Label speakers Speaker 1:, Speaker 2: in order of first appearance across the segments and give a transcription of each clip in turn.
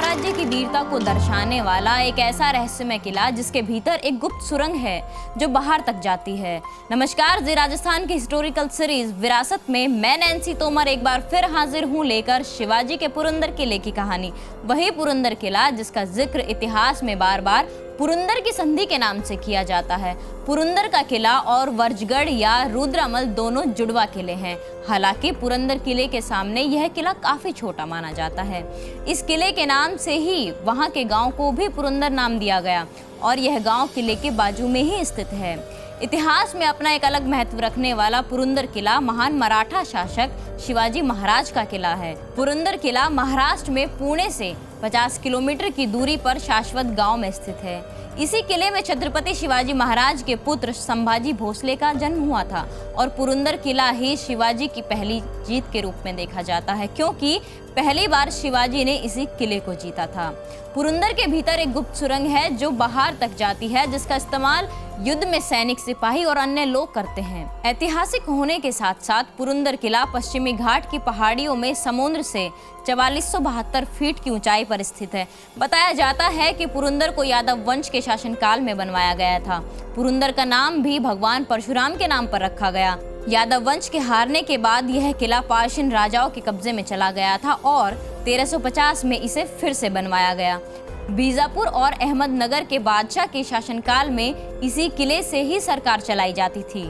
Speaker 1: साम्राज्य की वीरता को दर्शाने वाला एक ऐसा रहस्यमय किला जिसके भीतर एक गुप्त सुरंग है जो बाहर तक जाती है। नमस्कार, जी राजस्थान की हिस्टोरिकल सीरीज विरासत में मैं नैन्सी तोमर एक बार फिर हाजिर हूँ लेकर शिवाजी के पुरंदर किले की कहानी। वही पुरंदर किला जिसका जिक्र इतिहास में बार बार पुरंदर की संधि के नाम से किया जाता है। पुरंदर का किला और वर्जगढ़ या रुद्रमल दोनों जुड़वा किले हैं। हालांकि पुरंदर किले के सामने यह किला काफी छोटा माना जाता है। इस किले के नाम से ही वहां के गांव को भी पुरंदर नाम दिया गया और यह गांव किले के बाजू में ही स्थित है। इतिहास में अपना एक अलग महत्व रखने वाला पुरंदर किला महान मराठा शासक शिवाजी महाराज का किला है। पुरंदर किला महाराष्ट्र में पुणे से 50 किलोमीटर की दूरी पर शाश्वत गांव में स्थित है। इसी किले में छत्रपति शिवाजी महाराज के पुत्र संभाजी भोसले का जन्म हुआ था और पुरंदर किला ही शिवाजी की पहली जीत के रूप में देखा जाता है, क्योंकि पहली बार शिवाजी ने इसी किले को जीता था। पुरंदर के भीतर एक गुप्त सुरंग है जो बाहर तक जाती है, जिसका इस्तेमाल युद्ध में सैनिक, सिपाही और अन्य लोग करते हैं। ऐतिहासिक होने के साथ साथ पुरंदर किला पश्चिमी घाट की पहाड़ियों में समुद्र से 4472 फीट की ऊंचाई पर स्थित है। बताया जाता है कि पुरंदर को यादव वंश के शासनकाल में बनवाया गया था। पुरंदर का नाम भी भगवान परशुराम के नाम पर रखा गया। यादव वंश के हारने के बाद यह किला पार्शियन राजाओं के कब्जे में चला गया था और 1350 में इसे फिर से बनवाया गया। बीजापुर और अहमदनगर के बादशाह के शासनकाल में इसी किले से ही सरकार चलाई जाती थी।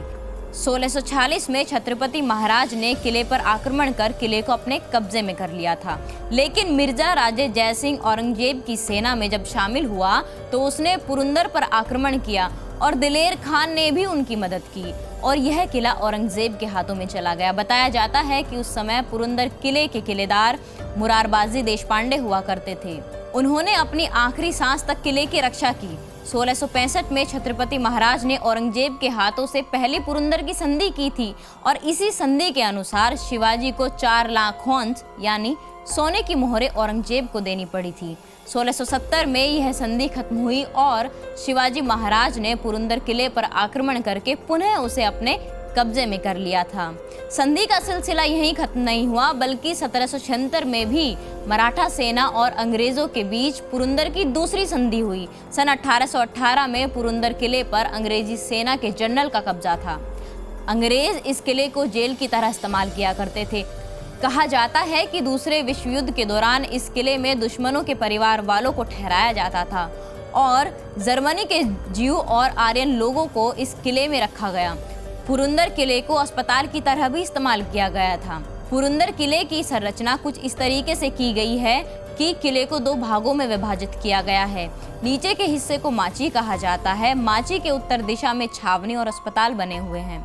Speaker 1: 1646 में छत्रपति महाराज ने किले पर आक्रमण कर किले को अपने कब्जे में कर लिया था, लेकिन मिर्जा राजे जयसिंह औरंगजेब की सेना में जब शामिल हुआ तो उसने पुरंदर पर आक्रमण किया और दिलेर खान ने भी उनकी मदद की और यह किला औरंगजेब के हाथों में चला गया। बताया जाता है कि उस समय पुरंदर किले के किलेदार मुरारबाजी देशपांडे हुआ करते थे। उन्होंने अपनी आखिरी सांस तक किले की रक्षा की। 1665 में छत्रपति महाराज ने औरंगजेब के हाथों से पहली पुरंदर की संधि की थी और इसी संधि के अनुसार शिवाजी को 4 लाख हॉन्स यानी सोने की मोहरें औरंगजेब को देनी पड़ी थी। 1670 में यह संधि खत्म हुई और शिवाजी महाराज ने पुरंदर किले पर आक्रमण करके पुनः उसे अपने कब्जे में कर लिया था। संधि का सिलसिला यहीं खत्म नहीं हुआ, बल्कि 1776 में भी मराठा सेना और अंग्रेजों के बीच पुरंदर की दूसरी संधि हुई। सन 1818 में पुरंदर किले पर अंग्रेजी सेना के जनरल का कब्जा था। अंग्रेज इस किले को जेल की तरह इस्तेमाल किया करते थे। कहा जाता है कि दूसरे विश्व युद्ध के दौरान इस किले में दुश्मनों के परिवार वालों को ठहराया जाता था और जर्मनी के ज्यू और आर्यन लोगों को इस किले में रखा गया। पुरंदर किले को अस्पताल की तरह भी इस्तेमाल किया गया था। पुरंदर किले की संरचना कुछ इस तरीके से की गई है कि किले को 2 भागों में विभाजित किया गया है। नीचे के हिस्से को माची कहा जाता है। माची के उत्तर दिशा में छावनी और अस्पताल बने हुए हैं।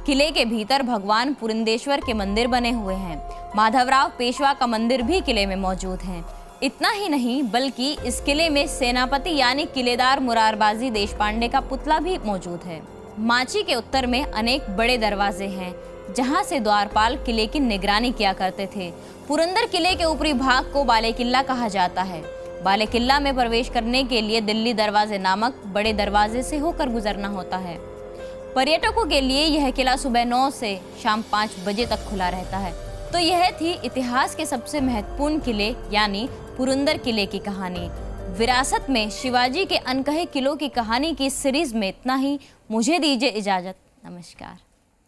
Speaker 1: किले के भीतर भगवान पुरंदेश्वर के मंदिर बने हुए हैं। माधवराव पेशवा का मंदिर भी किले में मौजूद है। इतना ही नहीं, बल्कि इस किले में सेनापति यानी किलेदार मुरारबाजी देशपांडे का पुतला भी मौजूद है। माची के उत्तर में अनेक बड़े दरवाजे हैं जहां से द्वारपाल किले की निगरानी किया करते थे। पुरंदर किले के ऊपरी भाग को बाले किला कहा जाता है। बाले किला में प्रवेश करने के लिए दिल्ली दरवाजे नामक बड़े दरवाजे से होकर गुजरना होता है। पर्यटकों के लिए यह किला सुबह 9 से शाम 5 बजे तक खुला रहता है। तो यह थी इतिहास के सबसे महत्वपूर्ण किले यानी पुरंदर किले की कहानी। विरासत में शिवाजी के अनकहे किलों की कहानी की सीरीज में इतना ही। मुझे दीजिए इजाजत। नमस्कार।